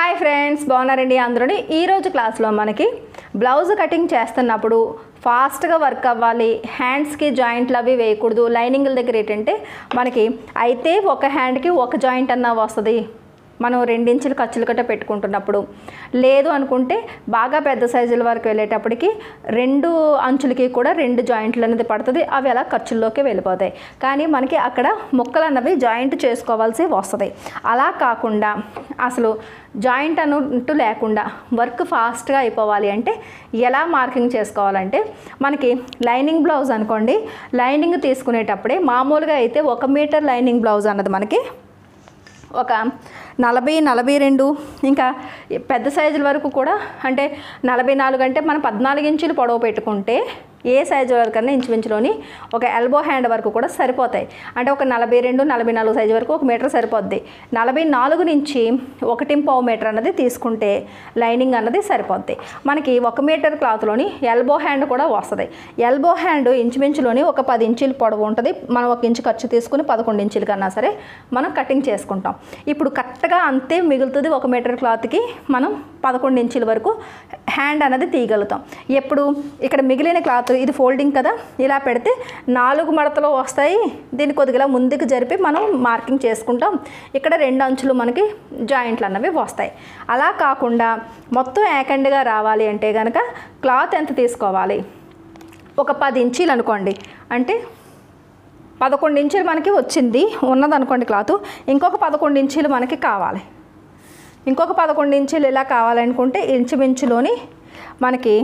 Hi friends, బాగున్నారండి అందరూ. ఈరోజు క్లాస్లో మనకి బ్లౌజ్ కటింగ్ చేస్తున్నప్పుడు ఫాస్ట్గా వర్క్ అవ్వాలి, హ్యాండ్స్కి జాయింట్లు అవి వేయకూడదు. లైనింగ్ల దగ్గర ఏంటంటే మనకి అయితే ఒక హ్యాండ్కి ఒక జాయింట్ అన్నా వస్తుంది, మనం 2 ఇంచులు ఖర్చులు గట్ట పెట్టుకుంటున్నప్పుడు. లేదు అనుకుంటే బాగా పెద్ద సైజుల వరకు వెళ్ళేటప్పటికి 2 అంచులకి కూడా 2 జాయింట్లు అనేది పడుతుంది. అవి అలా ఖర్చుల్లోకి వెళ్ళిపోతాయి. కానీ మనకి అక్కడ ముక్కలు అన్నవి జాయింట్ చేసుకోవాల్సి వస్తుంది. అలా కాకుండా అసలు జాయింట్ అన్నట్టు లేకుండా వర్క్ ఫాస్ట్గా అయిపోవాలి అంటే ఎలా మార్కింగ్ చేసుకోవాలంటే, మనకి లైనింగ్ బ్లౌజ్ అనుకోండి, లైనింగ్ తీసుకునేటప్పుడే మామూలుగా అయితే 1 మీటర్ లైనింగ్ బ్లౌజ్ అన్నది మనకి ఒక 40, 42 ఇంకా పెద్ద సైజుల వరకు కూడా, అంటే 44 అంటే మనం 14 ఇంచులు పొడవు పెట్టుకుంటే ఏ సైజు వరకన్నా ఇంచుమించులోని ఒక ఎల్బో హ్యాండ్ వరకు కూడా సరిపోతాయి. అంటే ఒక 42, 44 సైజు వరకు 1 మీటర్ సరిపోద్ది. 44 నుంచి 1.5 మీటర్ అన్నది తీసుకుంటే లైనింగ్ అన్నది సరిపోద్ది. మనకి 1 మీటర్ క్లాత్లోని ఎల్బో హ్యాండ్ కూడా వస్తుంది. ఎల్బో హ్యాండ్ ఇంచుమించులోని ఒక 10 ఇంచులు పొడవు ఉంటుంది. మనం 1 ఇంచు ఖర్చు తీసుకుని 11 ఇంచుల కన్నా సరే మనం కటింగ్ చేసుకుంటాం. ఇప్పుడు కరెక్ట్గా అంతే మిగులుతుంది. 1 మీటర్ క్లాత్కి మనం 11 ఇంచుల వరకు హ్యాండ్ అన్నది తీయగలుగుతాం. ఎప్పుడు ఇక్కడ మిగిలిన క్లాత్ ఇది ఫోల్డింగ్ కదా, ఇలా పెడితే 4 మడతలు వస్తాయి. దీన్ని కొద్దిగా ముందుకు జరిపి మనం మార్కింగ్ చేసుకుంటాం. ఇక్కడ 2 అంచులు మనకి జాయింట్లు అన్నవి వస్తాయి. అలా కాకుండా మొత్తం ఏకండ్గా రావాలి అంటే కనుక క్లాత్ ఎంత తీసుకోవాలి, ఒక 10 ఇంచీలు అనుకోండి, అంటే 11 ఇంచులు మనకి వచ్చింది ఉన్నదనుకోండి క్లాత్, ఇంకొక 11 ఇంచులు మనకి కావాలి. ఇంకొక 11 ఇంచులు ఇలా కావాలనుకుంటే ఇంచుమించులోని మనకి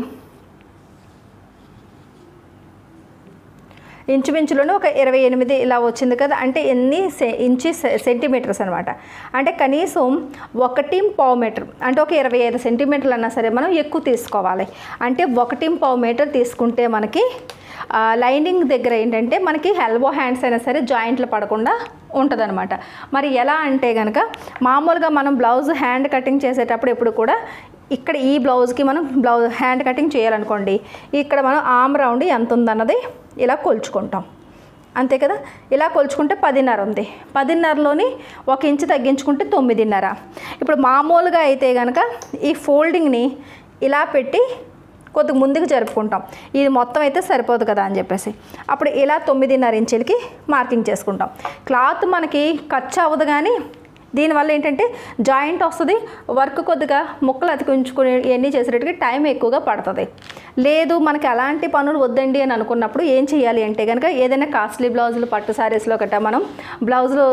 ఇంచుమించులోనే ఒక 28 ఇలా వచ్చింది కదా, అంటే ఎన్ని సెంటీమీటర్స్ అనమాట. అంటే కనీసం 1.5 మీటర్, అంటే ఒక 25 సెంటీమీటర్లు అన్నా సరే మనం ఎక్కువ తీసుకోవాలి. అంటే 1.5 మీటర్ తీసుకుంటే మనకి లైనింగ్ దగ్గర ఏంటంటే మనకి ఎల్బో హ్యాండ్స్ అయినా సరే జాయింట్లు పడకుండా ఉంటుందన్నమాట. మరి ఎలా అంటే కనుక మామూలుగా మనం బ్లౌజ్ హ్యాండ్ కటింగ్ చేసేటప్పుడు ఎప్పుడు కూడా ఇక్కడ ఈ బ్లౌజ్కి మనం హ్యాండ్ కటింగ్ చేయాలనుకోండి, ఇక్కడ మనం ఆమ్ రౌండ్ ఎంత ఉందన్నది ఇలా కొలుచుకుంటాం, అంతే కదా. ఇలా కొలుచుకుంటే 10.5 ఉంది. 10.5లోని 1 ఇంచు తగ్గించుకుంటే 9.5. ఇప్పుడు మామూలుగా అయితే కనుక ఈ ఫోల్డింగ్ని ఇలా పెట్టి కొద్దిగా ముందుకు జరుపుకుంటాం. ఇది మొత్తం అయితే సరిపోదు కదా అని చెప్పేసి అప్పుడు ఇలా 9.5 ఇంచులకి మార్కింగ్ చేసుకుంటాం. క్లాత్ మనకి ఖర్చు అవ్వదు, కానీ దీనివల్ల ఏంటంటే జాయింట్ వస్తుంది. వర్క్ కొద్దిగా ముక్కలు అతికించుకుని ఇవన్నీ చేసేటట్టుగా టైం ఎక్కువగా పడుతుంది. లేదు మనకి అలాంటి పనులు వద్దండి అని అనుకున్నప్పుడు ఏం చేయాలి అంటే కనుక ఏదైనా కాస్ట్లీ బ్లౌజులు పట్టు సారీస్లో గట్టా మనం బ్లౌజులు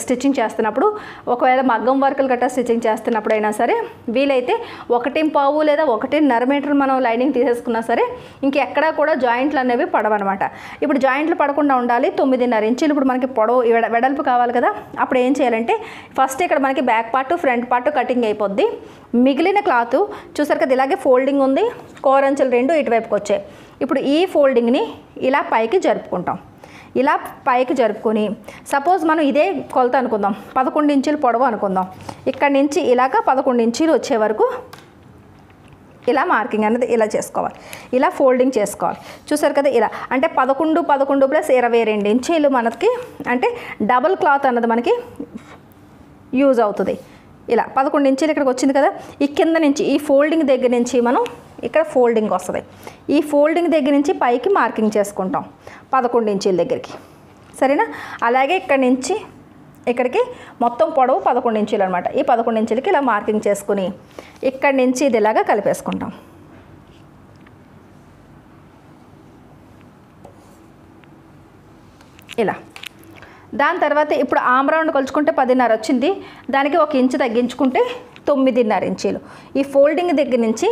స్టిచ్చింగ్ చేస్తున్నప్పుడు, ఒకవేళ మగ్గం వర్కులు గట్టా స్టిచ్చింగ్ చేస్తున్నప్పుడు అయినా సరే వీలైతే 1.5 లేదా 1.5 మీటర్ మనం లైనింగ్ తీసేసుకున్నా సరే ఇంకెక్కడా కూడా జాయింట్లు అనేవి పడవన్నమాట. ఇప్పుడు జాయింట్లు పడకుండా ఉండాలి. 9.5 ఇంచులు ఇప్పుడు మనకి పొడవు వెడల్పు కావాలి కదా. అప్పుడు ఏం చేయాలంటే ఫస్ట్ ఇక్కడ మనకి back part front part cutting అయిపోద్ది. మిగిలిన క్లాత్ చూసారు కదా, ఇలాగే ఫోల్డింగ్ ఉంది, కోరంచులు 2 ఇటువైపుకి వచ్చాయి. ఇప్పుడు ఈ ఫోల్డింగ్ని ఇలా పైకి జరుపుకుంటాం. ఇలా పైకి జరుపుకొని సపోజ్ మనం ఇదే కొలత అనుకుందాం, 11 ఇంచులు పొడవు అనుకుందాం. ఇక్కడ నుంచి ఇలాగ 11 ఇంచులు వచ్చే వరకు ఇలా మార్కింగ్ అనేది ఇలా చేసుకోవాలి, ఇలా ఫోల్డింగ్ చేసుకోవాలి. చూసారు కదా, ఇలా అంటే 11 + 22 ఇంచులు మనకి, అంటే డబుల్ క్లాత్ అన్నది మనకి యూజ్ అవుతుంది. ఇలా 11 ఇంచులు ఇక్కడికి వచ్చింది కదా. ఈ కింద నుంచి ఈ ఫోల్డింగ్ దగ్గర నుంచి మనం ఇక్కడ ఫోల్డింగ్ వస్తుంది. ఈ ఫోల్డింగ్ దగ్గర నుంచి పైకి మార్కింగ్ చేసుకుంటాం 11 ఇంచుల దగ్గరికి, సరేనా. అలాగే ఇక్కడి నుంచి ఇక్కడికి మొత్తం పొడవు 11 ఇంచులు అనమాట. ఈ 11 ఇంచులకి ఇలా మార్కింగ్ చేసుకుని ఇక్కడి నుంచి ఇది ఇలాగా కలిపేసుకుంటాం. ఇలా దాని తర్వాత ఇప్పుడు ఆమ్ రౌండ్ కొలుచుకుంటే 10.5 వచ్చింది. దానికి 1 ఇంచు తగ్గించుకుంటే 9.5 ఇంచులు. ఈ ఫోల్డింగ్ దగ్గర నుంచి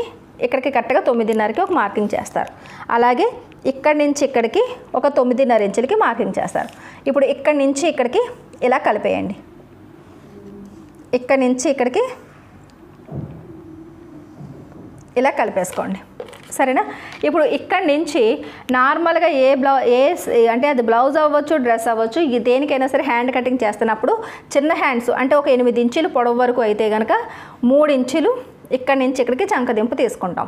ఇక్కడికి కరెక్ట్గా 9.5కి ఒక మార్కింగ్ చేస్తారు. అలాగే ఇక్కడి నుంచి ఇక్కడికి ఒక 9.5 ఇంచులకి మార్కింగ్ చేస్తారు. ఇప్పుడు ఇక్కడి నుంచి ఇక్కడికి ఇలా కలిపేయండి. ఇక్కడి నుంచి ఇక్కడికి ఇలా కలిపేసుకోండి, సరేనా. ఇప్పుడు ఇక్కడి నుంచి నార్మల్గా అంటే అది బ్లౌజ్ అవ్వచ్చు, డ్రెస్ అవ్వచ్చు, దేనికైనా సరే హ్యాండ్ కటింగ్ చేస్తున్నప్పుడు చిన్న హ్యాండ్స్ అంటే ఒక 8 ఇంచులు పొడవు వరకు అయితే కనుక 3 ఇంచులు ఇక్కడ నుంచి ఇక్కడికి చంకదింపు తీసుకుంటాం.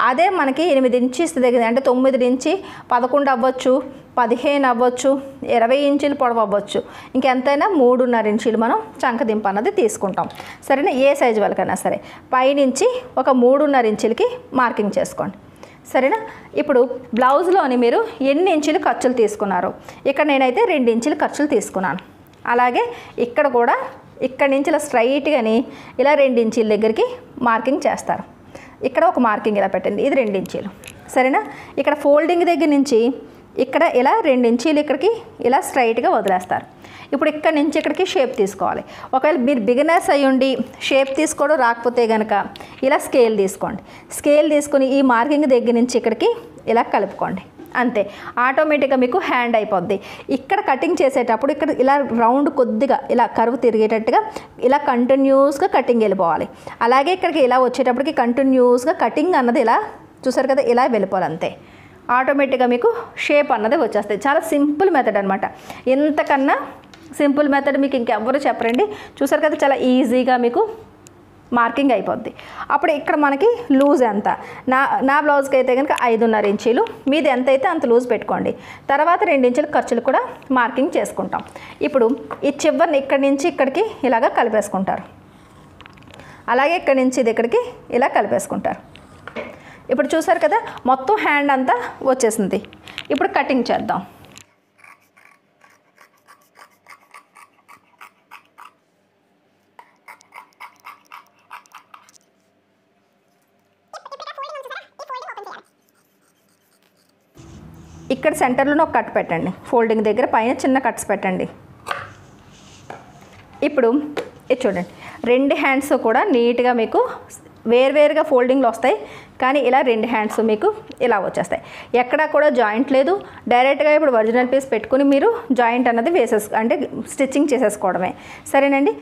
అదే మనకి 8 ఇంచెస్ దగ్గర అంటే 9 నుంచి 11 అవ్వచ్చు, 15 అవ్వచ్చు, 20 ఇంచులు పొడవు అవ్వచ్చు, ఇంకెంతైనా 3.5 ఇంచులు మనం చంకదింపు అన్నది తీసుకుంటాం. సరేనా? ఏ సైజు వాళ్ళకైనా సరే పైనుంచి ఒక 3.5 ఇంచులకి మార్కింగ్ చేసుకోండి. సరేనా? ఇప్పుడు బ్లౌజ్లోని మీరు ఎన్ని ఇంచులు ఖర్చులు తీసుకున్నారు? ఇక్కడ నేనైతే 2 ఇంచులు ఖర్చులు తీసుకున్నాను. అలాగే ఇక్కడ కూడా ఇక్కడ నుంచి ఇలా స్ట్రైట్గాని ఇలా 2 ఇంచుల దగ్గరికి మార్కింగ్ చేస్తారు. ఇక్కడ ఒక మార్కింగ్ ఇలా పెట్టండి, ఇది 2 ఇంచులు. సరేనా? ఇక్కడ ఫోల్డింగ్ దగ్గర నుంచి ఇక్కడ ఇలా 2 ఇంచులు ఇక్కడికి ఇలా స్ట్రైట్గా వదిలేస్తారు. ఇప్పుడు ఇక్కడ నుంచి ఇక్కడికి షేప్ తీసుకోవాలి. ఒకవేళ మీరు బిగినర్స్ అయ్యుండి షేప్ తీసుకోవడం రాకపోతే కనుక ఇలా స్కేల్ తీసుకోండి. స్కేల్ తీసుకుని ఈ మార్కింగ్ దగ్గర నుంచి ఇక్కడికి ఇలా కలుపుకోండి. అంతే, ఆటోమేటిక్గా మీకు హ్యాండ్ అయిపోద్ది. ఇక్కడ కటింగ్ చేసేటప్పుడు ఇక్కడ ఇలా రౌండ్ కొద్దిగా ఇలా కర్వ్ తిరిగేటట్టుగా ఇలా కంటిన్యూస్గా కటింగ్ వెళ్ళిపోవాలి. అలాగే ఇక్కడికి ఇలా వచ్చేటప్పటికి కంటిన్యూస్గా కటింగ్ అన్నది ఇలా చూసారు కదా, ఇలా వెళ్ళిపోవాలి. అంతే, ఆటోమేటిక్గా మీకు షేప్ అన్నది వచ్చేస్తుంది. చాలా సింపుల్ మెథడ్ అనమాట. ఎంతకన్నా సింపుల్ మెథడ్ మీకు ఇంకెవ్వరు చెప్పరండి. చూసారు కదా, చాలా ఈజీగా మీకు మార్కింగ్ అయిపోద్ది. అప్పుడు ఇక్కడ మనకి లూజ్ ఎంత, నా బ్లౌజ్కి అయితే కనుక 5.5 ఇంచులు, మీది ఎంత అయితే అంత లూజ్ పెట్టుకోండి. తర్వాత 2 ఇంచుల ఖర్చులు కూడా మార్కింగ్ చేసుకుంటాం. ఇప్పుడు ఈ చివరిని ఇక్కడి నుంచి ఇక్కడికి ఇలాగ కలిపేసుకుంటారు. అలాగే ఇక్కడి నుంచి ఇది ఇక్కడికి ఇలా కలిపేసుకుంటారు. ఇప్పుడు చూసారు కదా, మొత్తం హ్యాండ్ అంతా వచ్చేసింది. ఇప్పుడు కటింగ్ చేద్దాం. ఇక్కడ సెంటర్లోనే ఒక కట్ పెట్టండి, ఫోల్డింగ్ దగ్గర పైన చిన్న కట్స్ పెట్టండి. ఇప్పుడు ఇది చూడండి, 2 హ్యాండ్స్ కూడా నీట్గా మీకు వేరువేరుగా ఫోల్డింగ్లు వస్తాయి, కానీ ఇలా 2 హ్యాండ్స్ మీకు ఇలా వచ్చేస్తాయి. ఎక్కడా కూడా జాయింట్ లేదు. డైరెక్ట్గా ఇప్పుడు ఒరిజినల్ పీస్ పెట్టుకుని మీరు జాయింట్ అన్నది అంటే స్టిచ్చింగ్ చేసేసుకోవడమే. సరేనండి.